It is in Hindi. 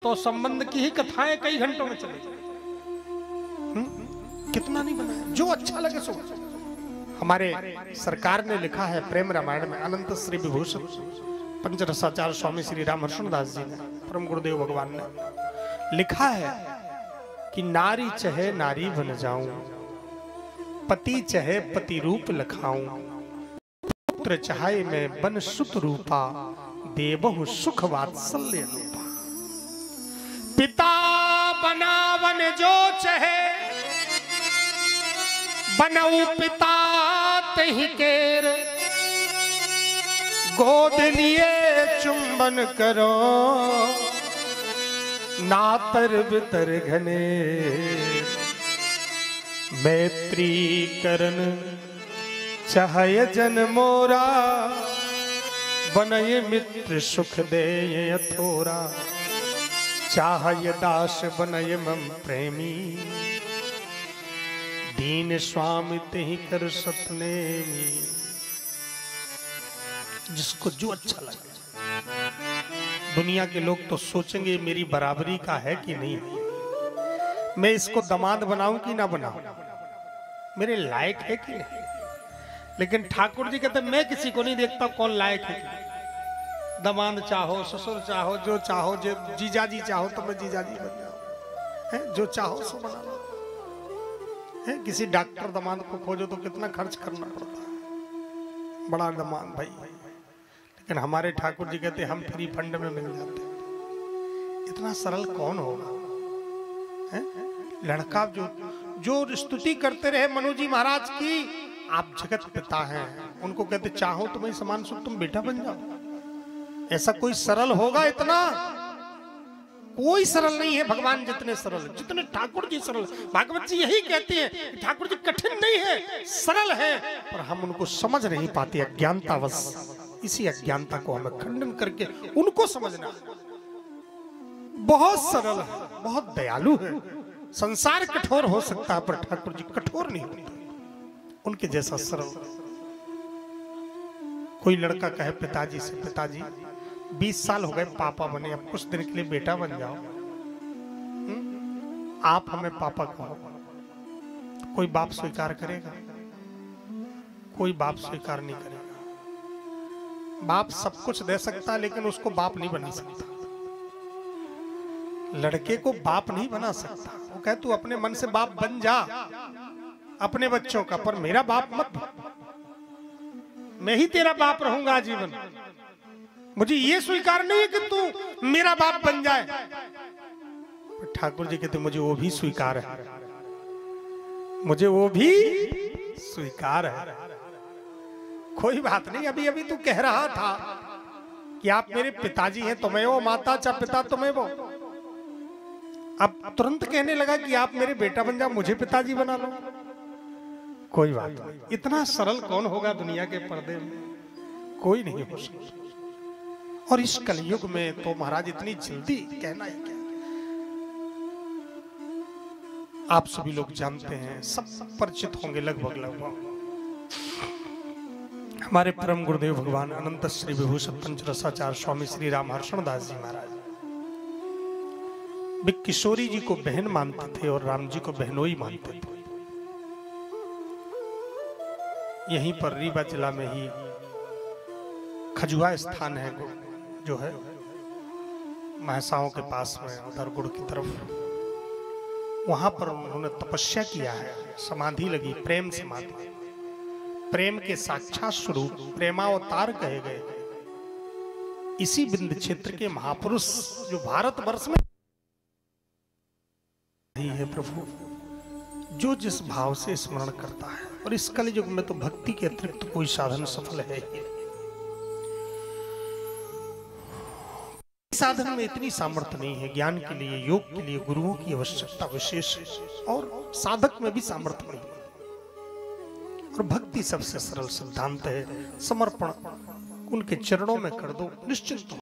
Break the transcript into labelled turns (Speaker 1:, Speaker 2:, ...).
Speaker 1: तो संबंध की ही कथाएं कई घंटों में चली जाए। कितना नहीं बनाया, जो अच्छा लगे सो। हमारे सरकार ने लिखा है प्रेम रामायण में, अनंत श्री विभूषण पंचरसाचार्य स्वामी श्री रामहर्षण दास जी ने, परम गुरुदेव भगवान ने लिखा है कि नारी चहे नारी बन जाऊं, पति चहे पति रूप लखाऊं, पुत्र चाहे मैं बन सुत रूपा, देवहु सुख वात्सल्य रूपा। पिता बनावन जो चहे, बनऊ पिता तहि केर, गोद लिए चुंबन करो, नातर बितर घने, मैत्री करन चाहे जन मोरा, बनय मित्र सुख दे थोरा, चाहे दास बनय मम प्रेमी, दीन स्वामी तेहि कर सतनेमी। जिसको जो अच्छा लगे। दुनिया के लोग तो सोचेंगे मेरी बराबरी का है कि नहीं, मैं इसको दामाद बनाऊं कि ना बनाऊं, मेरे लायक है कि नहीं। लेकिन ठाकुर जी कहते मैं किसी को नहीं देखता कौन लायक है। दामाद चाहो, ससुर चाहो, जो चाहो, जो जीजाजी चाहो तो मैं जीजाजी बन जाऊं, है जो चाहो सो बना लो। है किसी डॉक्टर दामाद को खोजो तो कितना खर्च करना पड़ता है, बड़ा दामाद भाई। लेकिन हमारे ठाकुर जी कहते हम फ्री फंड में मिल जाते। इतना सरल कौन होगा, है? लड़का जो स्तुति करते रहे मनु जी महाराज की, आप जगत पिता हैं, उनको कहते चाहो तो मैं समान सुख तुम बेटा बन जाओ। ऐसा कोई सरल होगा? इतना कोई सरल नहीं है भगवान जितने सरल, जितने ठाकुर जी सरल। भागवत जी यही कहते हैं ठाकुर जी कठिन नहीं है, सरल है, पर हम उनको समझ नहीं पाते अज्ञानतावश। इसी अज्ञानता को हमें खंडन करके उनको समझना। बहुत सरल है, बहुत दयालु है। संसार कठोर हो सकता है पर ठाकुर जी कठोर नहीं होते, उनके जैसा सरल। कोई लड़का कहे पिताजी से, पिताजी 20 साल हो गए पापा बने, अब कुछ दिन के लिए बेटा बन जाओ, आप हमें पापा कहो। कोई बाप स्वीकार करेगा? कोई बाप स्वीकार नहीं करेगा। बाप सब कुछ दे सकता है लेकिन उसको बाप नहीं बना सकता। लड़के को बाप नहीं बना सकता। वो कहे तू अपने मन से बाप बन जा अपने बच्चों का, पर मेरा बाप मत बन। मैं ही तेरा बाप रहूंगा आजीवन। मुझे ये स्वीकार नहीं है कि तू मेरा बाप बन जाए। ठाकुर जी कहते मुझे वो भी स्वीकार है, मुझे वो भी स्वीकार है। कोई बात नहीं, अभी अभी तू कह रहा था कि आप मेरे पिताजी हैं, तुम्हें वो माता चा पिता तुम्हें वो, अब तुरंत कहने लगा कि आप मेरे बेटा बन जाओ, मुझे पिताजी बना लो। कोई बात नहीं, इतना सरल कौन होगा दुनिया के पर्दे में? कोई नहीं हो सकता। और इस कलयुग में तो महाराज इतनी जल्दी कहना ही क्या। आप सभी लोग जानते हैं, सब परिचित होंगे लगभग। हमारे परम गुरुदेव भगवान अनंत श्री विभूषण पंचरसाचार्य स्वामी श्री रामहर्षण दास जी महाराज वे किशोरी जी को बहन मानते थे और राम जी को बहनोई मानते थे। यहीं पर रीवा जिला में ही खजुआ स्थान है जो है महसाओं के पास में, उधर गुड़ की तरफ। वहां पर उन्होंने तपस्या किया है, समाधि लगी, प्रेम समाधि। प्रेम के साक्षात स्वरूप प्रेमावतार कहे गए इसी बिंद क्षेत्र के महापुरुष जो भारत वर्ष में ही है प्रभु, जो जिस भाव से स्मरण करता है। और इस कलयुग में तो भक्ति के अतिरिक्त तो कोई साधन सफल है ही। साधन में इतनी सामर्थ्य नहीं है। ज्ञान के लिए, योग के लिए गुरुओं की आवश्यकता विशेष है, और साधक में भी सामर्थ्य नहीं है। और भक्ति सबसे सरल सिद्धांत है। समर्पण उनके चरणों में कर दो, निश्चित